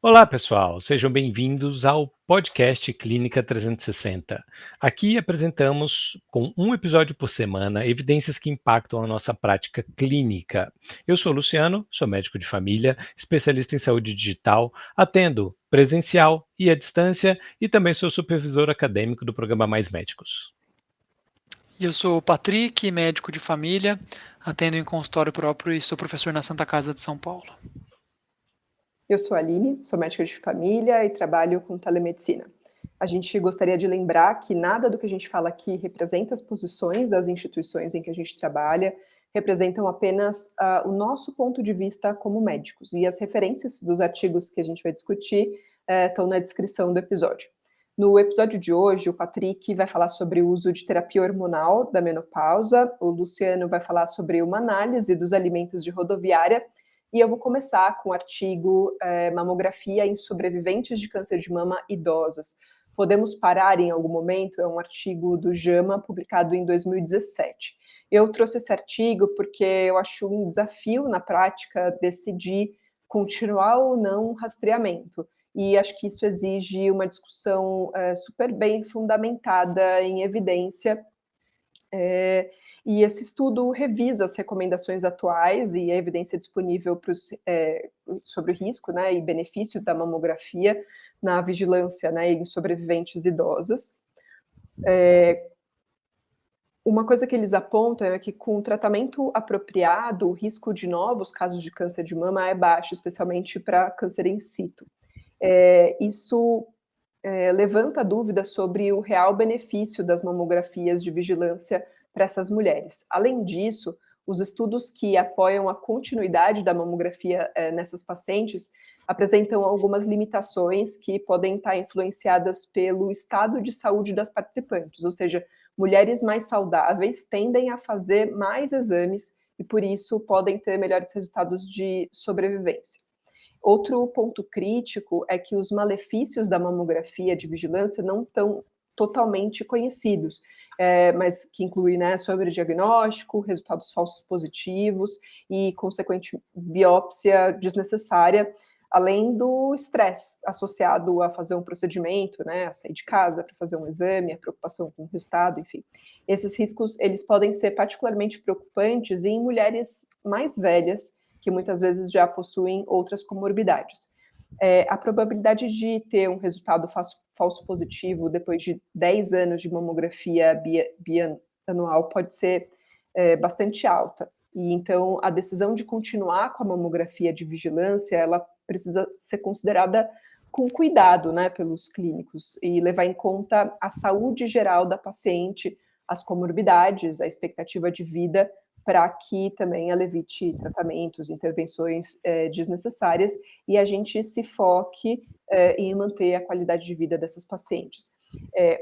Olá, pessoal, sejam bem-vindos ao podcast Clínica 360. Aqui apresentamos, com um episódio por semana, evidências que impactam a nossa prática clínica. Eu sou Luciano, sou médico de família, especialista em saúde digital, atendo presencial e à distância e também sou supervisor acadêmico do programa Mais Médicos. E eu sou o Patrick, médico de família, atendo em consultório próprio e sou professor na Santa Casa de São Paulo. Eu sou a Aline, sou médica de família e trabalho com telemedicina. A gente gostaria de lembrar que nada do que a gente fala aqui representa as posições das instituições em que a gente trabalha, representam apenas o nosso ponto de vista como médicos. E as referências dos artigos que a gente vai discutir estão na descrição do episódio. No episódio de hoje, o Patrick vai falar sobre o uso de terapia hormonal da menopausa, o Luciano vai falar sobre uma análise dos alimentos de rodoviária, e eu vou começar com o artigo Mamografia em sobreviventes de câncer de mama idosas. Podemos parar em algum momento? É um artigo do JAMA, publicado em 2017. Eu trouxe esse artigo porque eu acho um desafio na prática decidir continuar ou não o rastreamento. E acho que isso exige uma discussão super bem fundamentada em evidência. E esse estudo revisa as recomendações atuais e a evidência disponível sobre o risco, né, e benefício da mamografia na vigilância, né, em sobreviventes idosas. Uma coisa que eles apontam é que com tratamento apropriado, o risco de novos casos de câncer de mama é baixo, especialmente para câncer in situ. Isso levanta dúvidas sobre o real benefício das mamografias de vigilância para essas mulheres. Além disso, os estudos que apoiam a continuidade da mamografia nessas pacientes apresentam algumas limitações que podem estar influenciadas pelo estado de saúde das participantes, ou seja, mulheres mais saudáveis tendem a fazer mais exames e, por isso, podem ter melhores resultados de sobrevivência. Outro ponto crítico é que os malefícios da mamografia de vigilância não estão totalmente conhecidos, mas que inclui, né, sobrediagnóstico, resultados falsos positivos e consequente biópsia desnecessária, além do estresse associado a fazer um procedimento, né, a sair de casa para fazer um exame, a preocupação com o resultado, enfim. Esses riscos, eles podem ser particularmente preocupantes em mulheres mais velhas, que muitas vezes já possuem outras comorbidades. A probabilidade de ter um resultado falso positivo depois de 10 anos de mamografia bianual pode ser bastante alta. E então a decisão de continuar com a mamografia de vigilância, ela precisa ser considerada com cuidado, né, pelos clínicos e levar em conta a saúde geral da paciente, as comorbidades, a expectativa de vida, para que também ela evite tratamentos, intervenções desnecessárias e a gente se foque em manter a qualidade de vida dessas pacientes.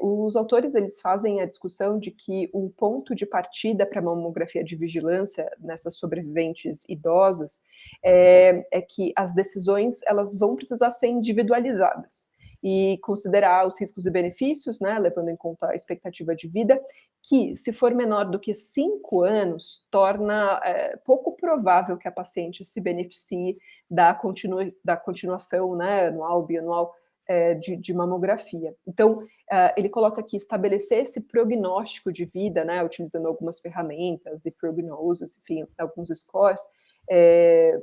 Os autores, eles fazem a discussão de que o ponto de partida para a mamografia de vigilância nessas sobreviventes idosas é que as decisões, elas vão precisar ser individualizadas e considerar os riscos e benefícios, né, levando em conta a expectativa de vida, que, se for menor do que 5 anos, torna pouco provável que a paciente se beneficie da continuação, né, anual, bianual, de mamografia. Então, ele coloca aqui, estabelecer esse prognóstico de vida, né, utilizando algumas ferramentas e prognosis, enfim, alguns scores,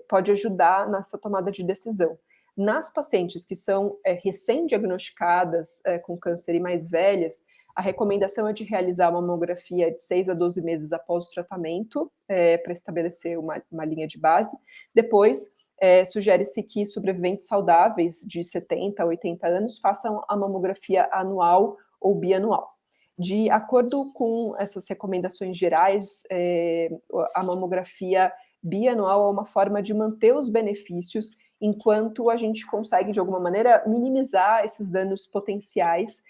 pode ajudar nessa tomada de decisão. Nas pacientes que são recém-diagnosticadas com câncer e mais velhas, a recomendação é de realizar uma mamografia de 6 a 12 meses após o tratamento, para estabelecer uma linha de base. Depois, sugere-se que sobreviventes saudáveis de 70 a 80 anos façam a mamografia anual ou bianual. De acordo com essas recomendações gerais, a mamografia bianual é uma forma de manter os benefícios enquanto a gente consegue, de alguma maneira, minimizar esses danos potenciais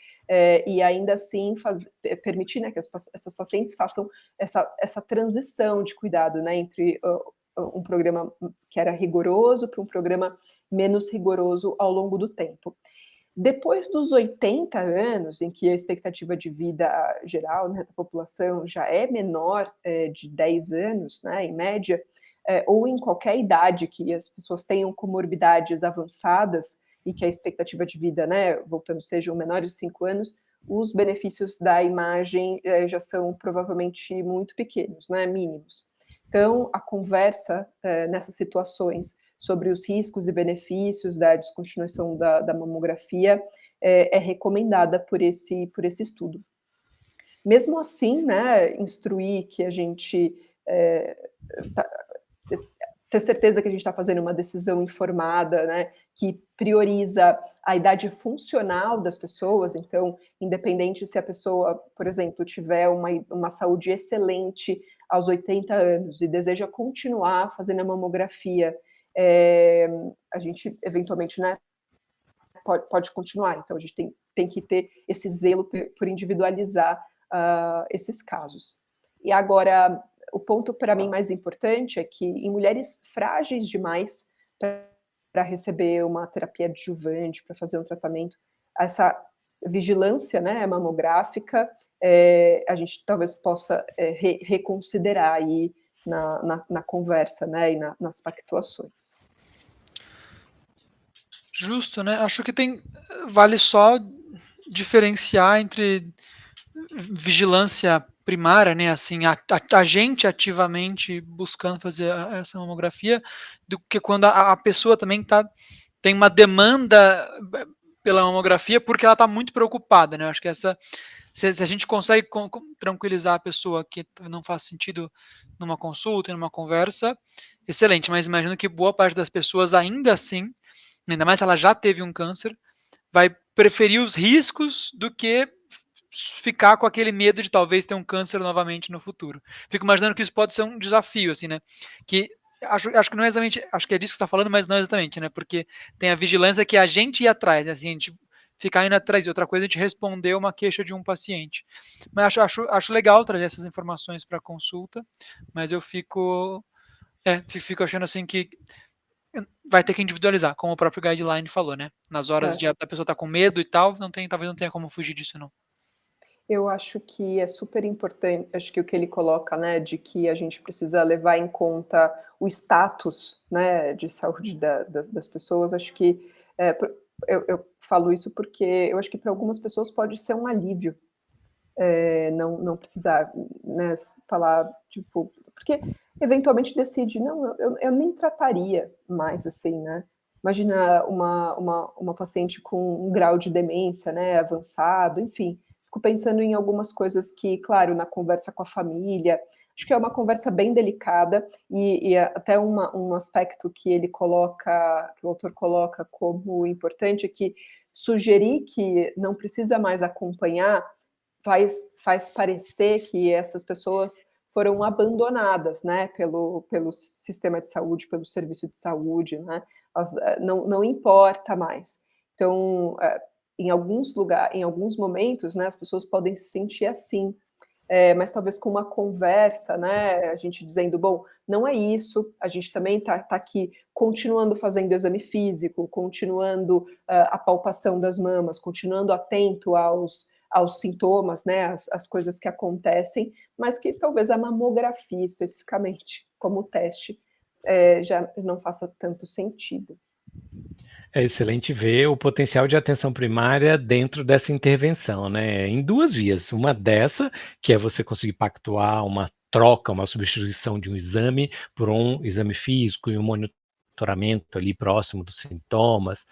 e ainda assim permitir, né, que essas pacientes façam essa transição de cuidado, né, entre um programa que era rigoroso para um programa menos rigoroso ao longo do tempo. Depois dos 80 anos, em que a expectativa de vida geral, né, da população já é menor de 10 anos, né, em média, ou em qualquer idade que as pessoas tenham comorbidades avançadas, e que a expectativa de vida, né, voltando, sejam menores de 5 anos, os benefícios da imagem já são provavelmente muito pequenos, né, mínimos. Então, a conversa nessas situações sobre os riscos e benefícios da descontinuação da mamografia é recomendada por esse estudo. Mesmo assim, né, instruir que a gente ter certeza que a gente está fazendo uma decisão informada, né, que prioriza a idade funcional das pessoas. Então, independente se a pessoa, por exemplo, tiver uma saúde excelente aos 80 anos e deseja continuar fazendo a mamografia, a gente eventualmente, né, pode continuar. Então, a gente tem que ter esse zelo por individualizar esses casos. E agora, o ponto para mim mais importante é que em mulheres frágeis demais para receber uma terapia adjuvante, para fazer um tratamento, essa vigilância, né, mamográfica, a gente talvez possa reconsiderar aí na conversa, né, e nas pactuações. Justo, né? Acho que vale só diferenciar entre vigilância primária, né, assim, a gente ativamente buscando fazer essa mamografia, do que quando a pessoa também tem uma demanda pela mamografia porque ela está muito preocupada, né? Acho que se a gente consegue tranquilizar a pessoa que não faz sentido numa consulta, numa conversa, excelente, mas imagino que boa parte das pessoas ainda assim, ainda mais se ela já teve um câncer, vai preferir os riscos do que ficar com aquele medo de talvez ter um câncer novamente no futuro. Fico imaginando que isso pode ser um desafio, assim, né? Que acho que não é exatamente, acho que é disso que você está falando, mas não exatamente, né? Porque tem a vigilância que a gente ia atrás, assim, a gente ficar indo atrás. E outra coisa é a gente responder uma queixa de um paciente. Mas acho legal trazer essas informações para consulta, mas eu fico achando assim que vai ter que individualizar, como o próprio guideline falou, né? Nas horas de a pessoa estar com medo e tal, talvez não tenha como fugir disso, não. Eu acho que é super importante, acho que o que ele coloca, né, de que a gente precisa levar em conta o status, né, de saúde das pessoas, acho que eu falo isso porque eu acho que para algumas pessoas pode ser um alívio não precisar, né, falar, tipo, porque eventualmente decide, não, eu nem trataria mais, assim, né? Imagina uma paciente com um grau de demência, né, avançado, enfim. Fico pensando em algumas coisas que, claro, na conversa com a família, acho que é uma conversa bem delicada e até um aspecto que ele coloca, que o autor coloca como importante, é que sugerir que não precisa mais acompanhar faz parecer que essas pessoas foram abandonadas, né, pelo sistema de saúde, pelo serviço de saúde, né, não importa mais. Então, em alguns momentos, né, as pessoas podem se sentir assim, mas talvez com uma conversa, né, a gente dizendo, bom, não é isso, a gente também está aqui continuando fazendo exame físico, continuando a palpação das mamas, continuando atento aos sintomas, né, as coisas que acontecem, mas que talvez a mamografia especificamente, como teste, já não faça tanto sentido. É excelente ver o potencial de atenção primária dentro dessa intervenção, né? Em duas vias. Uma dessa, que é você conseguir pactuar uma troca, uma substituição de um exame por um exame físico e um monitoramento ali próximo dos sintomas.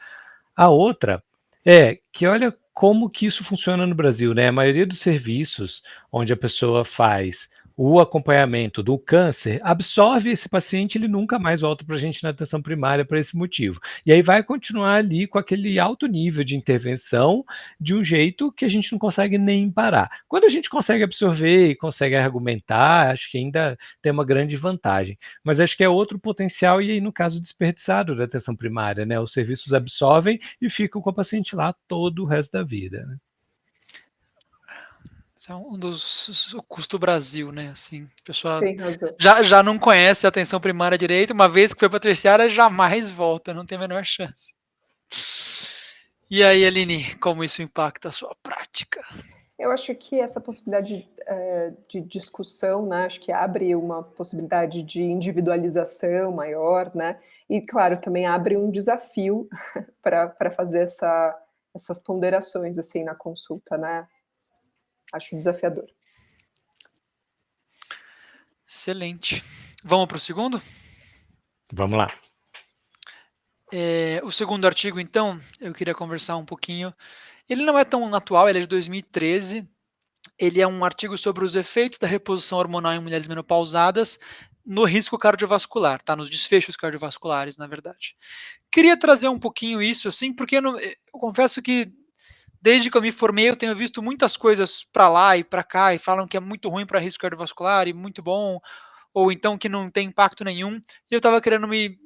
A outra é que olha como que isso funciona no Brasil, né? A maioria dos serviços onde a pessoa faz o acompanhamento do câncer absorve esse paciente, ele nunca mais volta para a gente na atenção primária por esse motivo. E aí vai continuar ali com aquele alto nível de intervenção de um jeito que a gente não consegue nem parar. Quando a gente consegue absorver e consegue argumentar, acho que ainda tem uma grande vantagem. Mas acho que é outro potencial, e aí no caso desperdiçado da atenção primária, né? Os serviços absorvem e ficam com o paciente lá todo o resto da vida, né? Isso é um dos custo Brasil, né? Assim, o pessoal Tem razão. já não conhece a atenção primária direito, uma vez que foi para a terciária, jamais volta, não tem a menor chance. E aí, Aline, como isso impacta a sua prática? Eu acho que essa possibilidade de discussão, né? Acho que abre uma possibilidade de individualização maior, né? E, claro, também abre um desafio para fazer essas ponderações, assim, na consulta, né? Acho desafiador. Excelente. Vamos para o segundo? Vamos lá. O segundo artigo, então, eu queria conversar um pouquinho. Ele não é tão atual, ele é de 2013. Ele é um artigo sobre os efeitos da reposição hormonal em mulheres menopausadas no risco cardiovascular, tá? Nos desfechos cardiovasculares, na verdade. Queria trazer um pouquinho isso, assim, porque eu confesso que desde que eu me formei eu tenho visto muitas coisas para lá e para cá e falam que é muito ruim para risco cardiovascular e muito bom, ou então que não tem impacto nenhum. E eu estava querendo me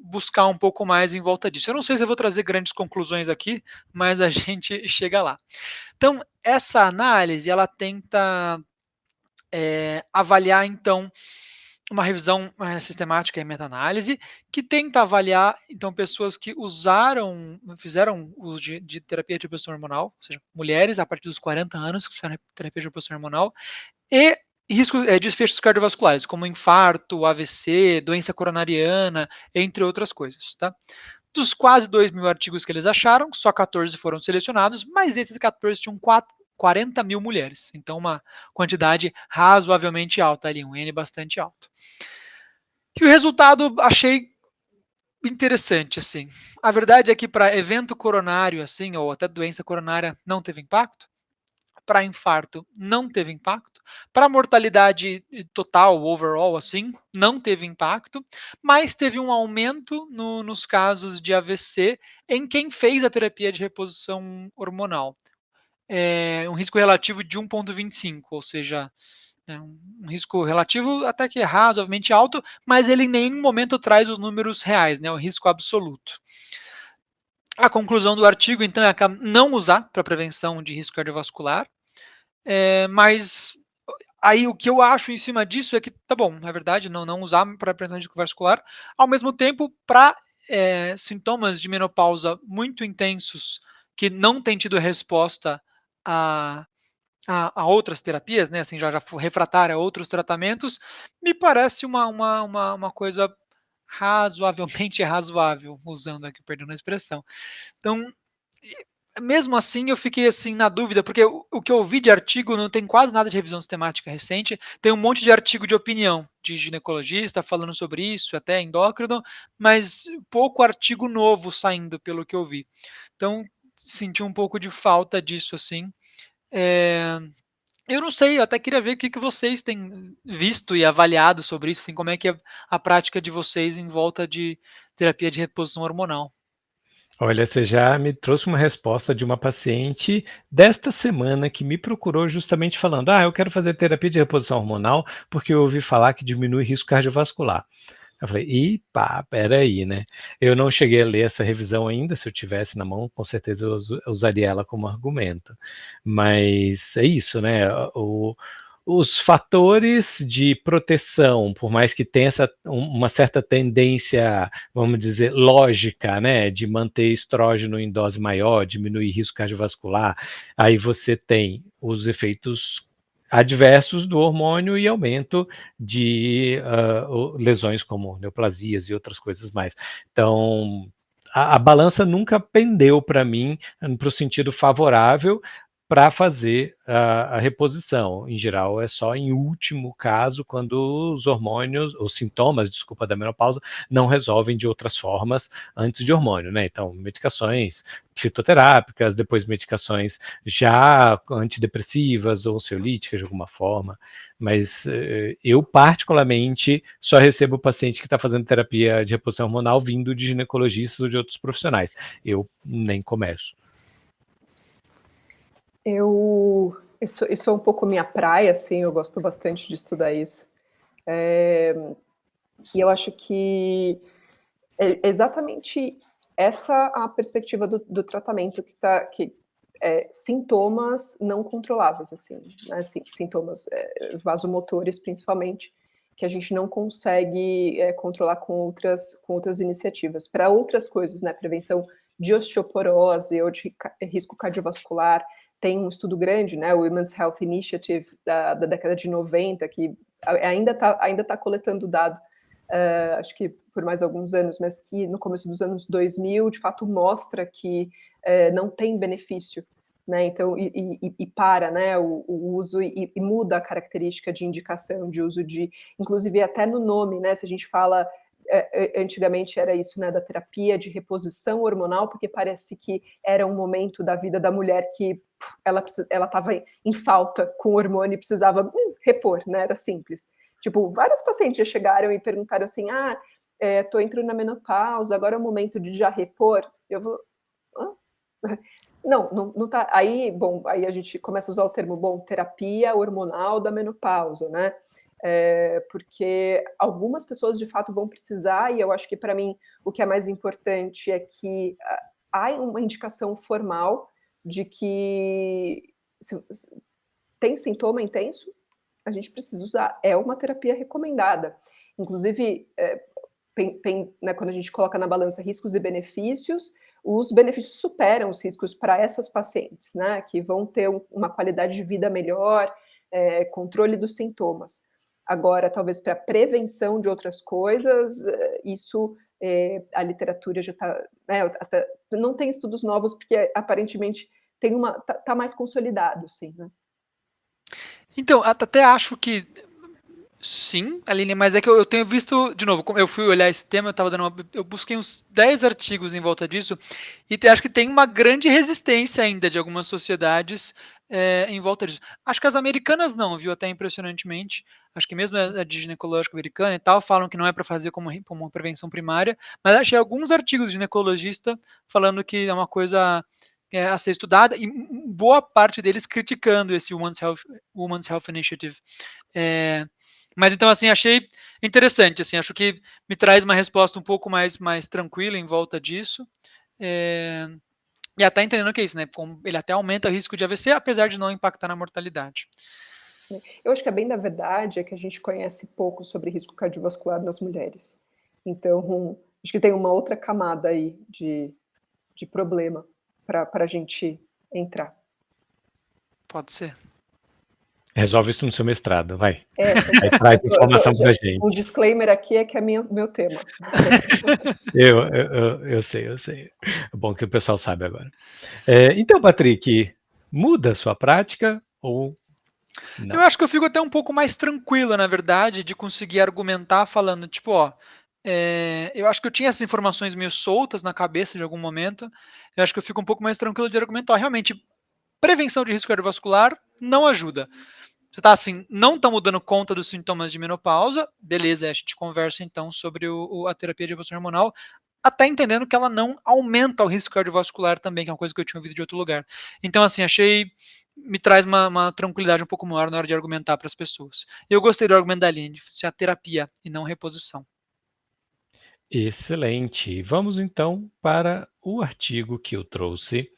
buscar um pouco mais em volta disso. Eu não sei se eu vou trazer grandes conclusões aqui, mas a gente chega lá. Então, essa análise, ela tenta avaliar, então, uma revisão sistemática e meta-análise, que tenta avaliar, então, pessoas que fizeram uso de terapia de reposição hormonal, ou seja, mulheres a partir dos 40 anos que fizeram terapia de reposição hormonal, e desfechos cardiovasculares, como infarto, AVC, doença coronariana, entre outras coisas, tá? Dos quase 2.000 artigos que eles acharam, só 14 foram selecionados, mas desses 14 tinham 40 mil mulheres. Então, uma quantidade razoavelmente alta ali, um N bastante alto. E o resultado achei interessante, assim. A verdade é que para evento coronário, assim, ou até doença coronária, não teve impacto. Para infarto, não teve impacto. Para mortalidade total, overall, assim, não teve impacto, mas teve um aumento nos casos de AVC em quem fez a terapia de reposição hormonal. Um risco relativo de 1,25, ou seja, um risco relativo até que razoavelmente alto, mas ele em nenhum momento traz os números reais, né, o risco absoluto. A conclusão do artigo, então, é não usar para prevenção de risco cardiovascular, mas aí o que eu acho em cima disso é que, tá bom, é verdade, não usar para prevenção de risco cardiovascular, ao mesmo tempo, para sintomas de menopausa muito intensos que não têm tido resposta a outras terapias, né, assim, já refratária a outros tratamentos, me parece uma coisa razoavelmente razoável, usando aqui, perdendo a expressão. Então, mesmo assim, eu fiquei assim na dúvida, porque o que eu vi de artigo não tem quase nada de revisão sistemática recente, tem um monte de artigo de opinião de ginecologista falando sobre isso, até endócrino, mas pouco artigo novo saindo, pelo que eu vi. Então, senti um pouco de falta disso, assim. Eu não sei, eu até queria ver o que vocês têm visto e avaliado sobre isso, assim, como é que é a prática de vocês em volta de terapia de reposição hormonal. Olha, você já me trouxe uma resposta de uma paciente desta semana que me procurou justamente falando: eu quero fazer terapia de reposição hormonal porque eu ouvi falar que diminui risco cardiovascular. Eu falei: "Epa, espera aí, né". Eu não cheguei a ler essa revisão ainda, se eu tivesse na mão, com certeza eu usaria ela como argumento. Mas é isso, né, os fatores de proteção, por mais que tenha uma certa tendência, vamos dizer, lógica, né, de manter estrógeno em dose maior, diminuir risco cardiovascular, aí você tem os efeitos adversos do hormônio e aumento de lesões como neoplasias e outras coisas mais. Então, a balança nunca pendeu para mim para o sentido favorável para fazer a reposição. Em geral, é só em último caso, quando os hormônios, os sintomas, desculpa, da menopausa, não resolvem de outras formas antes de hormônio, né? Então, medicações fitoterápicas, depois medicações já antidepressivas ou ansiolíticas de alguma forma. Mas eu, particularmente, só recebo paciente que está fazendo terapia de reposição hormonal vindo de ginecologistas ou de outros profissionais. Eu nem começo. Isso é um pouco minha praia, assim, eu gosto bastante de estudar isso. E eu acho que é exatamente essa a perspectiva do tratamento que sintomas não controláveis, assim, né, sintomas vasomotores, principalmente, que a gente não consegue controlar com outras iniciativas. Para outras coisas, né, prevenção de osteoporose ou de risco cardiovascular, tem um estudo grande, né, o Women's Health Initiative da década de 90, que ainda tá coletando dado, acho que por mais alguns anos, mas que no começo dos anos 2000, de fato, mostra que não tem benefício, né, então, para, né, o uso e muda a característica de indicação de uso de, inclusive até no nome, né, se a gente fala, antigamente era isso, né, da terapia de reposição hormonal, porque parece que era um momento da vida da mulher que ela estava em falta com o hormônio e precisava repor, né, era simples. Tipo, vários pacientes já chegaram e perguntaram assim, tô entrando na menopausa, agora é o momento de já repor? Eu vou... Não tá. Aí a gente começa a usar o termo, terapia hormonal da menopausa, né? Porque algumas pessoas de fato vão precisar, e eu acho que para mim o que é mais importante é que há uma indicação formal de que se tem sintoma intenso, a gente precisa usar, é uma terapia recomendada. Inclusive, né, quando a gente coloca na balança riscos e benefícios, os benefícios superam os riscos para essas pacientes, né, que vão ter uma qualidade de vida melhor, controle dos sintomas. Agora, talvez para prevenção de outras coisas, isso a literatura já está, né, não tem estudos novos, porque aparentemente tá mais consolidado, sim, né? Então, até acho que sim, Aline, mas é que eu tenho visto, de novo, como eu fui olhar esse tema, eu busquei uns 10 artigos em volta disso, e acho que tem uma grande resistência ainda de algumas sociedades em volta disso. Acho que as americanas não, viu, até impressionantemente. Acho que mesmo a de ginecológica americana e tal, falam que não é para fazer como uma prevenção primária, mas achei alguns artigos de ginecologista falando que é uma coisa a ser estudada, e boa parte deles criticando esse Women's Health Initiative. Mas então, assim, achei interessante, assim, acho que me traz uma resposta um pouco mais tranquila em volta disso. E até entendendo que é isso, né? Ele até aumenta o risco de AVC, apesar de não impactar na mortalidade. Eu acho que a bem da verdade é que a gente conhece pouco sobre risco cardiovascular nas mulheres. Então, acho que tem uma outra camada aí de problema para a gente entrar. Pode ser. Resolve isso no seu mestrado, vai. Traz informação pra gente. Um disclaimer aqui é que é meu tema. Eu sei. É bom que o pessoal sabe agora. Então, Patrick, muda a sua prática ou não? Eu acho que eu fico até um pouco mais tranquila, na verdade, de conseguir argumentar falando, tipo, eu acho que eu tinha essas informações meio soltas na cabeça de algum momento. Eu acho que eu fico um pouco mais tranquilo de argumentar. Realmente, prevenção de risco cardiovascular não ajuda. Você está assim, não estamos dando conta dos sintomas de menopausa, beleza, a gente conversa então sobre a terapia de reposição hormonal, até entendendo que ela não aumenta o risco cardiovascular também, que é uma coisa que eu tinha ouvido de outro lugar. Então, assim, me traz uma tranquilidade um pouco maior na hora de argumentar para as pessoas. Eu gostei do argumento da Aline, de ser a terapia e não reposição. Excelente. Vamos então para o artigo que eu trouxe,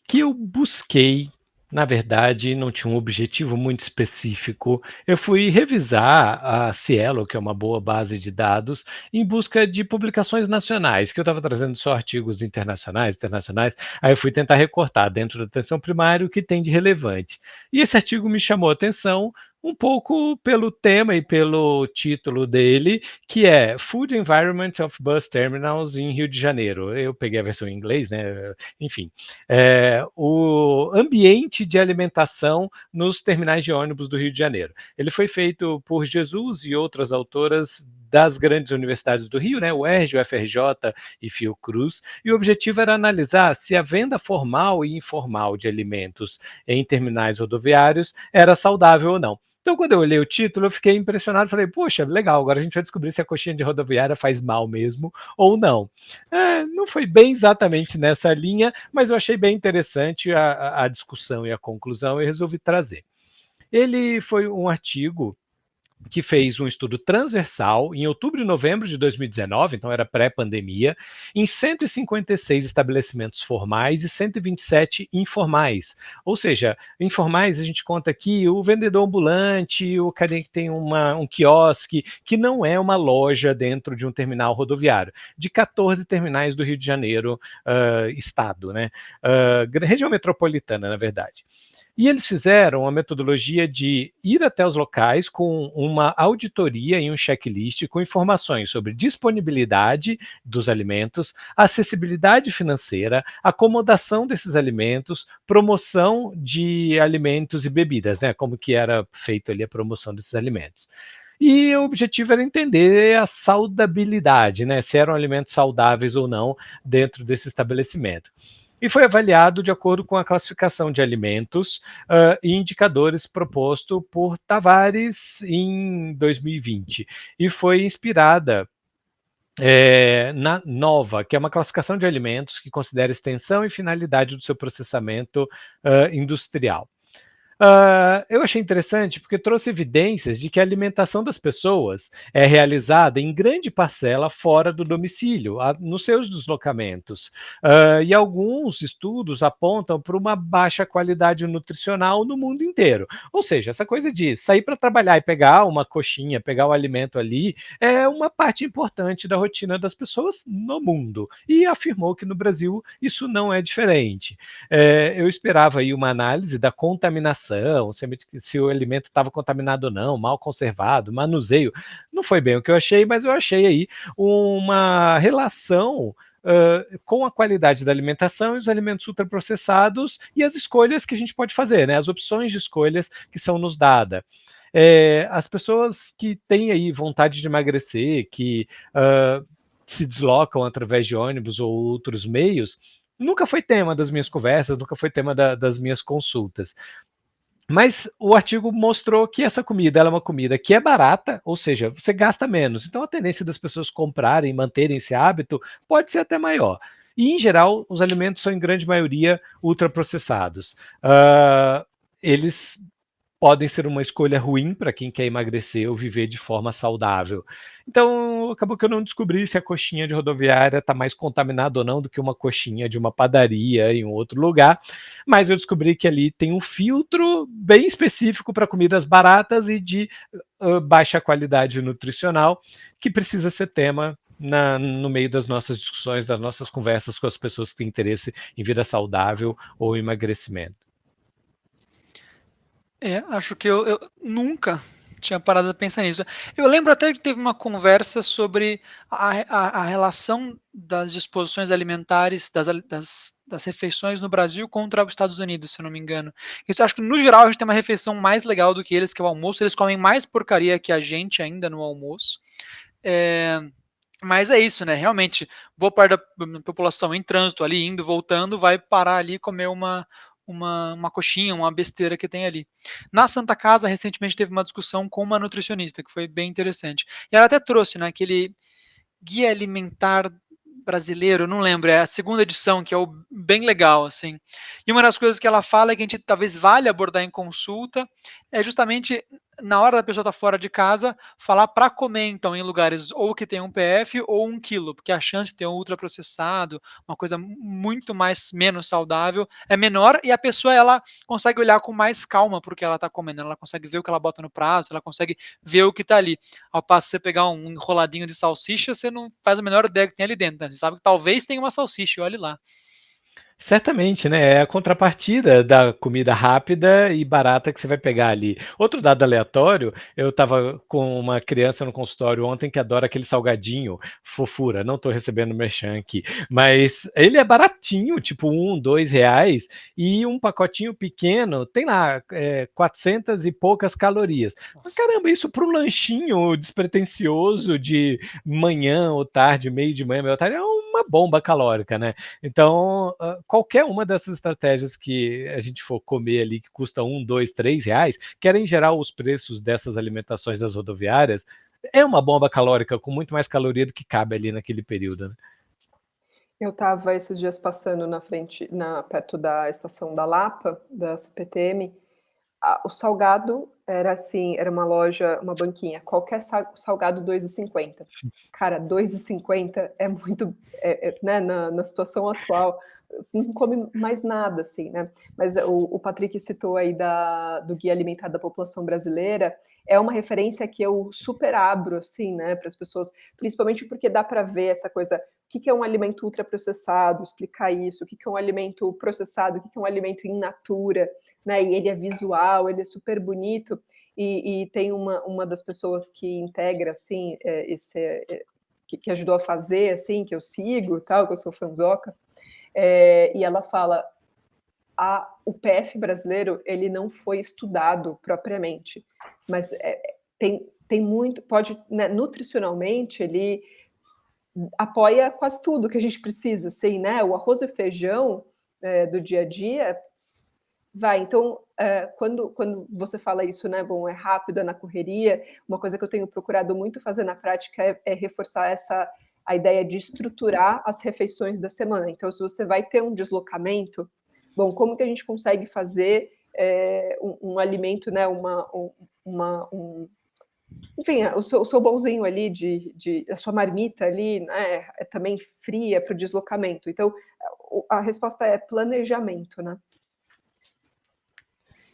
que eu busquei. Na verdade, não tinha um objetivo muito específico. Eu fui revisar a Cielo, que é uma boa base de dados, em busca de publicações nacionais, que eu estava trazendo só artigos internacionais, aí eu fui tentar recortar dentro da atenção primária o que tem de relevante. E esse artigo me chamou a atenção um pouco pelo tema e pelo título dele, que é Food Environment of Bus Terminals em Rio de Janeiro. Eu peguei a versão em inglês, né? Enfim, o ambiente de alimentação nos terminais de ônibus do Rio de Janeiro. Ele foi feito por Jesus e outras autoras das grandes universidades do Rio, né, o UERJ, o FRJ e Fiocruz, e o objetivo era analisar se a venda formal e informal de alimentos em terminais rodoviários era saudável ou não. Então, quando eu olhei o título, eu fiquei impressionado, falei, poxa, legal, agora a gente vai descobrir se a coxinha de rodoviária faz mal mesmo ou não. Não foi bem exatamente nessa linha, mas eu achei bem interessante a discussão e a conclusão e resolvi trazer. Ele foi um artigo que fez um estudo transversal em outubro e novembro de 2019, então era pré-pandemia, em 156 estabelecimentos formais e 127 informais. Ou seja, informais a gente conta aqui o vendedor ambulante, o cara que tem um quiosque, que não é uma loja dentro de um terminal rodoviário, de 14 terminais do Rio de Janeiro, estado, né? Região metropolitana, na verdade. E eles fizeram a metodologia de ir até os locais com uma auditoria e um checklist com informações sobre disponibilidade dos alimentos, acessibilidade financeira, acomodação desses alimentos, promoção de alimentos e bebidas, né? Como que era feito ali a promoção desses alimentos. E o objetivo era entender a saudabilidade, né? Se eram alimentos saudáveis ou não dentro desse estabelecimento. E foi avaliado de acordo com a classificação de alimentos e indicadores proposto por Tavares em 2020. E foi inspirada na NOVA, que é uma classificação de alimentos que considera extensão e finalidade do seu processamento industrial. Eu achei interessante porque trouxe evidências de que a alimentação das pessoas é realizada em grande parcela fora do domicílio, nos seus deslocamentos. E alguns estudos apontam para uma baixa qualidade nutricional no mundo inteiro. Ou seja, essa coisa de sair para trabalhar e pegar uma coxinha, pegar o alimento ali, é uma parte importante da rotina das pessoas no mundo. E afirmou que no Brasil isso não é diferente. Eu esperava aí uma análise da contaminação, se o alimento estava contaminado ou não, mal conservado, manuseio. Não foi bem o que eu achei, mas eu achei aí uma relação com a qualidade da alimentação e os alimentos ultraprocessados e as escolhas que a gente pode fazer, né? As opções de escolhas que são nos dadas. As pessoas que têm aí vontade de emagrecer, que se deslocam através de ônibus ou outros meios, nunca foi tema das minhas conversas, nunca foi tema das minhas consultas. Mas o artigo mostrou que essa comida ela é uma comida que é barata, ou seja, você gasta menos. Então a tendência das pessoas comprarem e manterem esse hábito pode ser até maior. E, em geral, os alimentos são, em grande maioria, ultraprocessados. Eles podem ser uma escolha ruim para quem quer emagrecer ou viver de forma saudável. Então, acabou que eu não descobri se a coxinha de rodoviária está mais contaminada ou não do que uma coxinha de uma padaria em um outro lugar, mas eu descobri que ali tem um filtro bem específico para comidas baratas e de baixa qualidade nutricional, que precisa ser tema no meio das nossas discussões, das nossas conversas com as pessoas que têm interesse em vida saudável ou emagrecimento. Acho que eu nunca tinha parado a pensar nisso. Eu lembro até que teve uma conversa sobre a relação das disposições alimentares, das refeições no Brasil contra os Estados Unidos, se eu não me engano. Isso, acho que no geral a gente tem uma refeição mais legal do que eles, que é o almoço. Eles comem mais porcaria que a gente ainda no almoço. Mas é isso, né? Realmente, boa parte da população em trânsito ali, indo, voltando, vai parar ali e comer uma coxinha, uma besteira que tem ali. Na Santa Casa, recentemente teve uma discussão com uma nutricionista, que foi bem interessante. E ela até trouxe, né, aquele guia alimentar brasileiro, não lembro, é a segunda edição, que é bem legal, assim. E uma das coisas que ela fala é que a gente talvez vale abordar em consulta, é justamente na hora da pessoa estar fora de casa, falar para comer, então, em lugares ou que tem um PF ou 1 quilo, porque a chance de ter um ultraprocessado, uma coisa muito menos saudável, é menor e a pessoa, ela consegue olhar com mais calma para o que ela está comendo, ela consegue ver o que ela bota no prato, ela consegue ver o que está ali. Ao passo de você pegar um enroladinho de salsicha, você não faz a menor ideia que tem ali dentro, né? Você sabe que talvez tenha uma salsicha, olhe lá. Certamente, né? É a contrapartida da comida rápida e barata que você vai pegar ali. Outro dado aleatório, eu estava com uma criança no consultório ontem que adora aquele salgadinho, fofura, não estou recebendo merchan aqui, mas ele é baratinho, tipo R$ 1, R$ 2, e um pacotinho pequeno tem lá 400 e poucas calorias. Mas caramba, isso para um lanchinho despretensioso de manhã ou tarde, meio de manhã, meio tarde, é uma bomba calórica, né? Então, qualquer uma dessas estratégias que a gente for comer ali, que custa R$ 1, R$ 2, R$ 3, que era em geral os preços dessas alimentações das rodoviárias, é uma bomba calórica com muito mais caloria do que cabe ali naquele período, né? Eu estava esses dias passando perto da estação da Lapa, da CPTM, o salgado era assim, era uma loja, uma banquinha, qualquer salgado R$2,50. Cara, R$2,50 é muito, né, na situação atual, você não come mais nada, assim, né? Mas o Patrick citou aí do Guia Alimentar da População Brasileira, é uma referência que eu super abro, assim, né, para as pessoas, principalmente porque dá para ver essa coisa, o que é um alimento ultraprocessado, explicar isso, o que é um alimento processado, o que é um alimento in natura, né, e ele é visual, ele é super bonito, e tem uma das pessoas que integra, assim, que ajudou a fazer, assim, que eu sigo, tal, que eu sou fanzoca, e ela fala, o PF brasileiro, ele não foi estudado propriamente, mas tem muito, pode, né, nutricionalmente, ele apoia quase tudo que a gente precisa, assim, né, o arroz e feijão do dia a dia, vai, então, quando você fala isso, né, bom, é rápido, é na correria, uma coisa que eu tenho procurado muito fazer na prática é reforçar a ideia de estruturar as refeições da semana. Então, se você vai ter um deslocamento, bom, como que a gente consegue fazer um alimento, né, enfim, o seu bolzinho ali, a sua marmita ali, né, é também fria para o deslocamento. Então, a resposta é planejamento, né?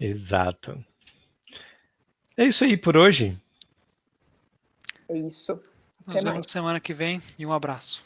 Exato. É isso aí por hoje. É isso. Até Nos vemos mais. semana que vem e um abraço.